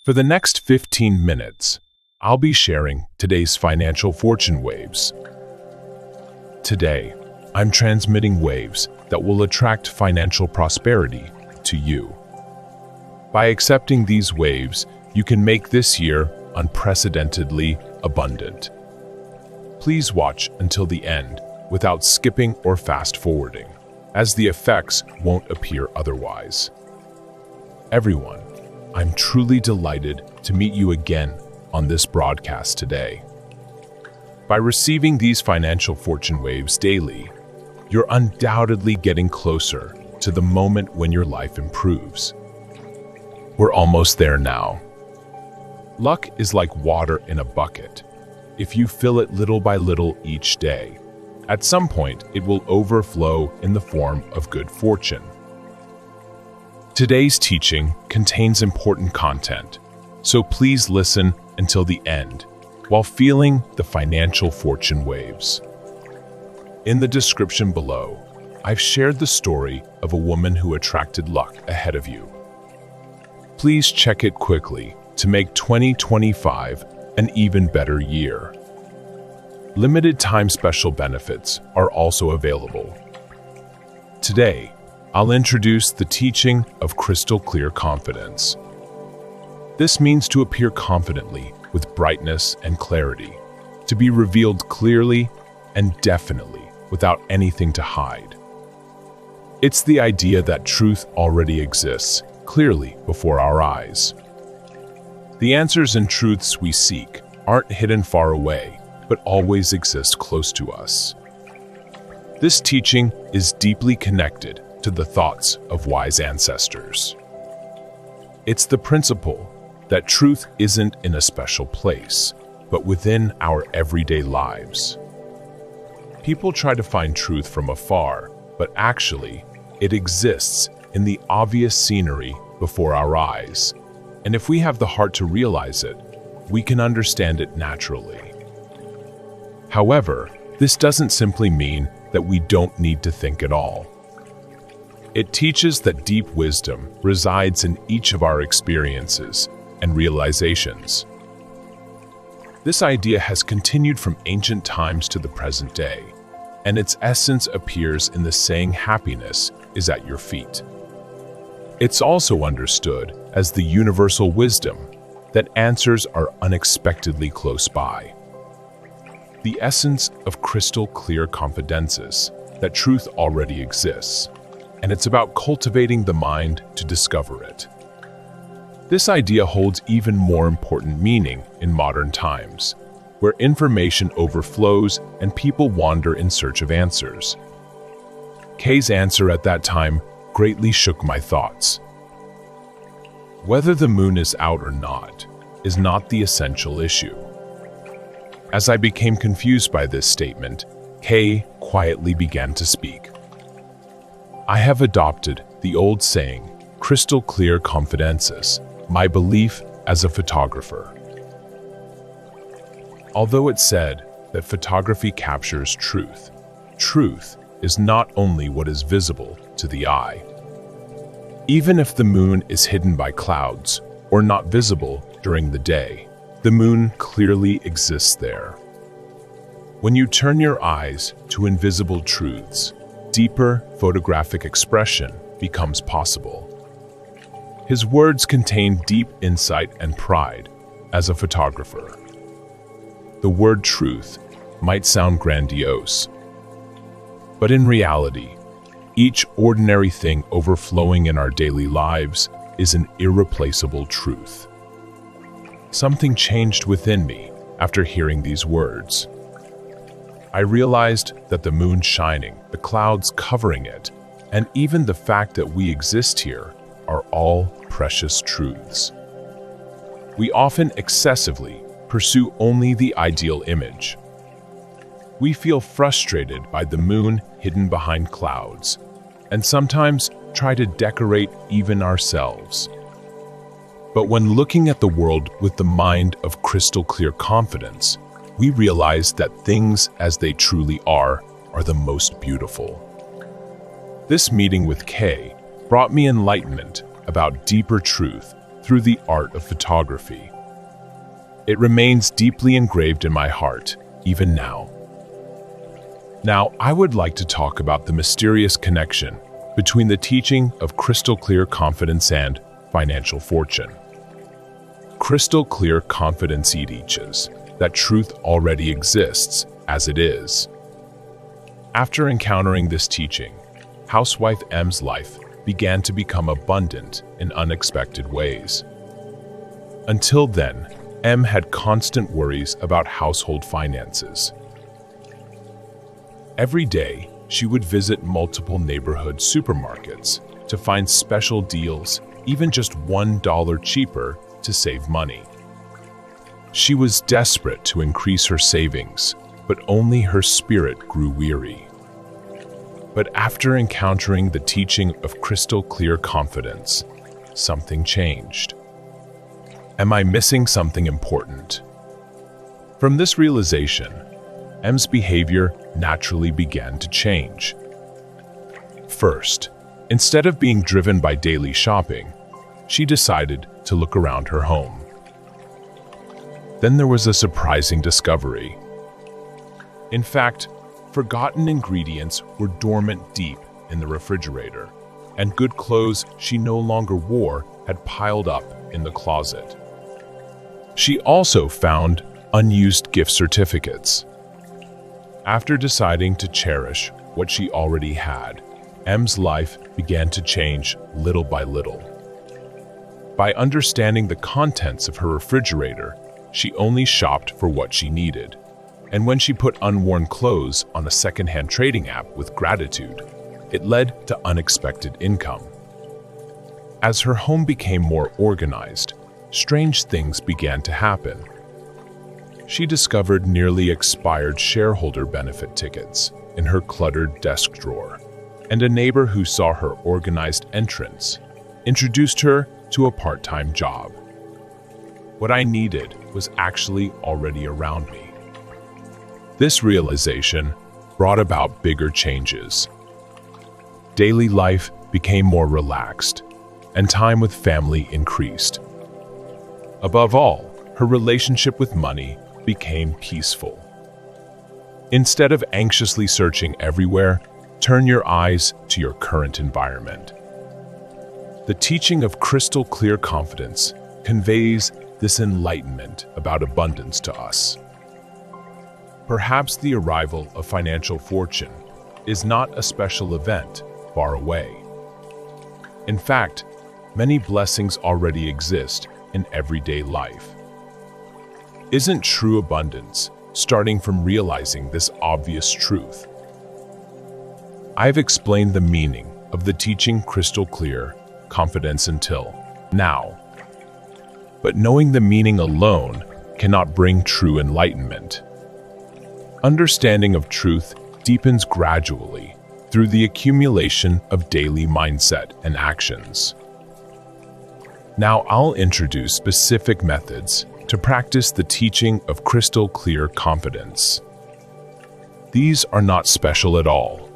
For the next 15 minutes, I'll be sharing today's financial fortune waves. Today, I'm transmitting waves that will attract financial prosperity to you. By accepting these waves, you can make this year unprecedentedly abundant. Please watch until the end without skipping or fast-forwarding, as the effects won't appear otherwise. Everyone, I'm truly delighted to meet you again on this broadcast today. By receiving these financial fortune waves daily, you're undoubtedly getting closer to the moment when your life improves. We're almost there now. Luck is like water in a bucket. If you fill it little by little each day, at some point it will overflow in the form of good fortune. Today's teaching contains important content, so please listen until the end while feeling the financial fortune waves. In the description below, I've shared the story of a woman who attracted luck ahead of you. Please check it quickly to make 2025 an even better year. Limited time special benefits are also available. Today, I'll introduce the teaching of crystal clear confidence. This means to appear confidently with brightness and clarity, to be revealed clearly and definitely without anything to hide. It's the idea that truth already exists clearly before our eyes. The answers and truths we seek aren't hidden far away, but always exist close to us. This teaching is deeply connected to the thoughts of wise ancestors. It's the principle that truth isn't in a special place, but within our everyday lives. People try to find truth from afar, but actually, it exists in the obvious scenery before our eyes. And if we have the heart to realize it, we can understand it naturally. However, this doesn't simply mean that we don't need to think at all. It teaches that deep wisdom resides in each of our experiences and realizations. This idea has continued from ancient times to the present day, and its essence appears in the saying happiness is at your feet. It's also understood as the universal wisdom that answers are unexpectedly close by. The essence of crystal clear confidences that truth already exists, and it's about cultivating the mind to discover it. This idea holds even more important meaning in modern times, where information overflows and people wander in search of answers. Kay's answer at that time greatly shook my thoughts. Whether the moon is out or not is not the essential issue. As I became confused by this statement, Kay quietly began to speak. I have adopted the old saying, crystal clear confidences, my belief as a photographer. Although it's said that photography captures truth, truth is not only what is visible to the eye. Even if the moon is hidden by clouds or not visible during the day, the moon clearly exists there. When you turn your eyes to invisible truths, deeper photographic expression becomes possible. His words contain deep insight and pride as a photographer. The word truth might sound grandiose, but in reality, each ordinary thing overflowing in our daily lives is an irreplaceable truth. Something changed within me after hearing these words. I realized that the moon shining, the clouds covering it, and even the fact that we exist here are all precious truths. We often excessively pursue only the ideal image. We feel frustrated by the moon hidden behind clouds, and sometimes try to decorate even ourselves. But when looking at the world with the mind of crystal clear confidence, we realize that things as they truly are the most beautiful. This meeting with Kay brought me enlightenment about deeper truth through the art of photography. It remains deeply engraved in my heart, even now. Now, I would like to talk about the mysterious connection between the teaching of crystal clear confidence and financial fortune. Crystal clear confidence teaches that truth already exists as it is. After encountering this teaching, housewife M's life began to become abundant in unexpected ways. Until then, M had constant worries about household finances. Every day, she would visit multiple neighborhood supermarkets to find special deals, even just $1 cheaper, to save money. She was desperate to increase her savings, but only her spirit grew weary. But after encountering the teaching of crystal clear confidence, something changed. Am I missing something important? From this realization, M's behavior naturally began to change. First, instead of being driven by daily shopping, she decided to look around her home. Then there was a surprising discovery. In fact, forgotten ingredients were dormant deep in the refrigerator, and good clothes she no longer wore had piled up in the closet. She also found unused gift certificates. After deciding to cherish what she already had, M's life began to change little by little. By understanding the contents of her refrigerator, she only shopped for what she needed. And when she put unworn clothes on a secondhand trading app with gratitude, it led to unexpected income. As her home became more organized, strange things began to happen. She discovered nearly expired shareholder benefit tickets in her cluttered desk drawer, and a neighbor who saw her organized entrance introduced her to a part-time job. What I needed was actually already around me. This realization brought about bigger changes. Daily life became more relaxed, and time with family increased. Above all, her relationship with money became peaceful. Instead of anxiously searching everywhere, turn your eyes to your current environment. The teaching of crystal clear confidence conveys this enlightenment about abundance to us. Perhaps the arrival of financial fortune is not a special event far away. In fact, many blessings already exist in everyday life. Isn't true abundance starting from realizing this obvious truth? I've explained the meaning of the teaching crystal clear confidence until now. But knowing the meaning alone cannot bring true enlightenment. Understanding of truth deepens gradually through the accumulation of daily mindset and actions. Now I'll introduce specific methods to practice the teaching of crystal clear confidence. These are not special at all.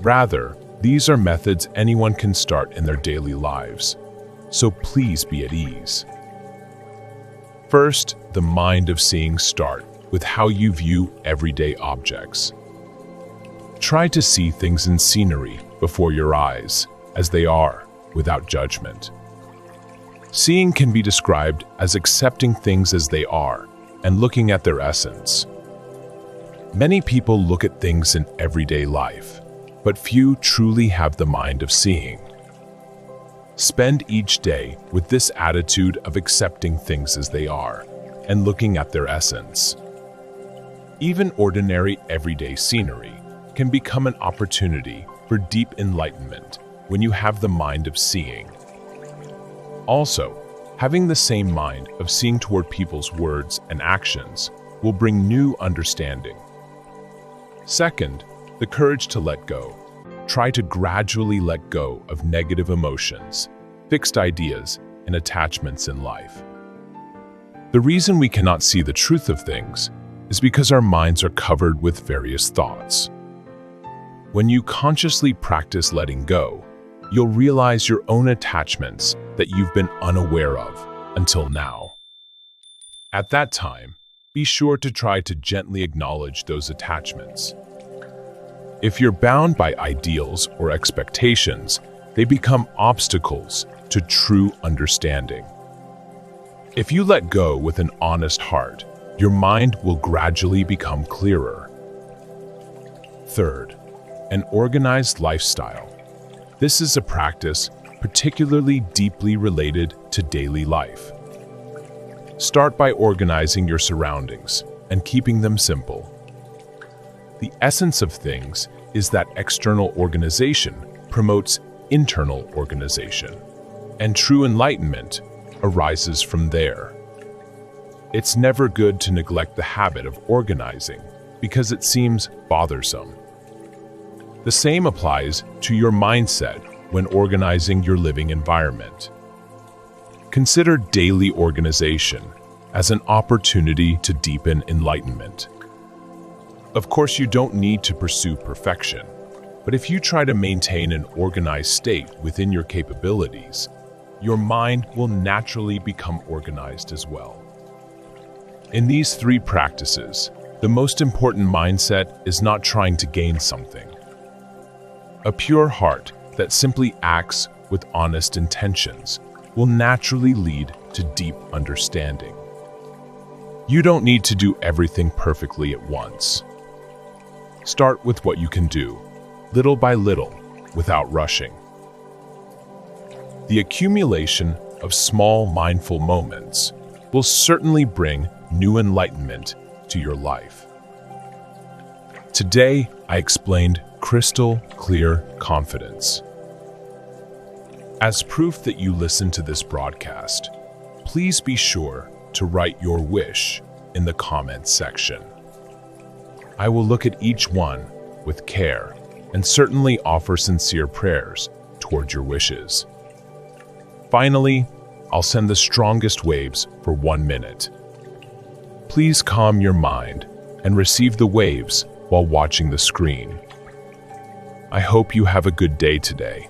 Rather, these are methods anyone can start in their daily lives, so please be at ease. First, the mind of seeing start with how you view everyday objects. Try to see things in scenery before your eyes, as they are, without judgment. Seeing can be described as accepting things as they are and looking at their essence. Many people look at things in everyday life, but few truly have the mind of seeing. Spend each day with this attitude of accepting things as they are and looking at their essence. Even ordinary everyday scenery can become an opportunity for deep enlightenment when you have the mind of seeing. Also, having the same mind of seeing toward people's words and actions will bring new understanding. Second, the courage to let go. Try to gradually let go of negative emotions, fixed ideas, and attachments in life. The reason we cannot see the truth of things is because our minds are covered with various thoughts. When you consciously practice letting go, you'll realize your own attachments that you've been unaware of until now. At that time, be sure to try to gently acknowledge those attachments. If you're bound by ideals or expectations, they become obstacles to true understanding. If you let go with an honest heart, your mind will gradually become clearer. Third, an organized lifestyle. This is a practice particularly deeply related to daily life. Start by organizing your surroundings and keeping them simple. The essence of things is that external organization promotes internal organization, and true enlightenment arises from there. It's never good to neglect the habit of organizing because it seems bothersome. The same applies to your mindset when organizing your living environment. Consider daily organization as an opportunity to deepen enlightenment. Of course, you don't need to pursue perfection, but if you try to maintain an organized state within your capabilities, your mind will naturally become organized as well. In these three practices, the most important mindset is not trying to gain something. A pure heart that simply acts with honest intentions will naturally lead to deep understanding. You don't need to do everything perfectly at once. Start with what you can do, little by little, without rushing. The accumulation of small mindful moments will certainly bring new enlightenment to your life. Today, I explained crystal clear confidence. As proof that you listen to this broadcast, please be sure to write your wish in the comments section. I will look at each one with care and certainly offer sincere prayers toward your wishes. Finally, I'll send the strongest waves for 1 minute. Please calm your mind and receive the waves while watching the screen. I hope you have a good day today.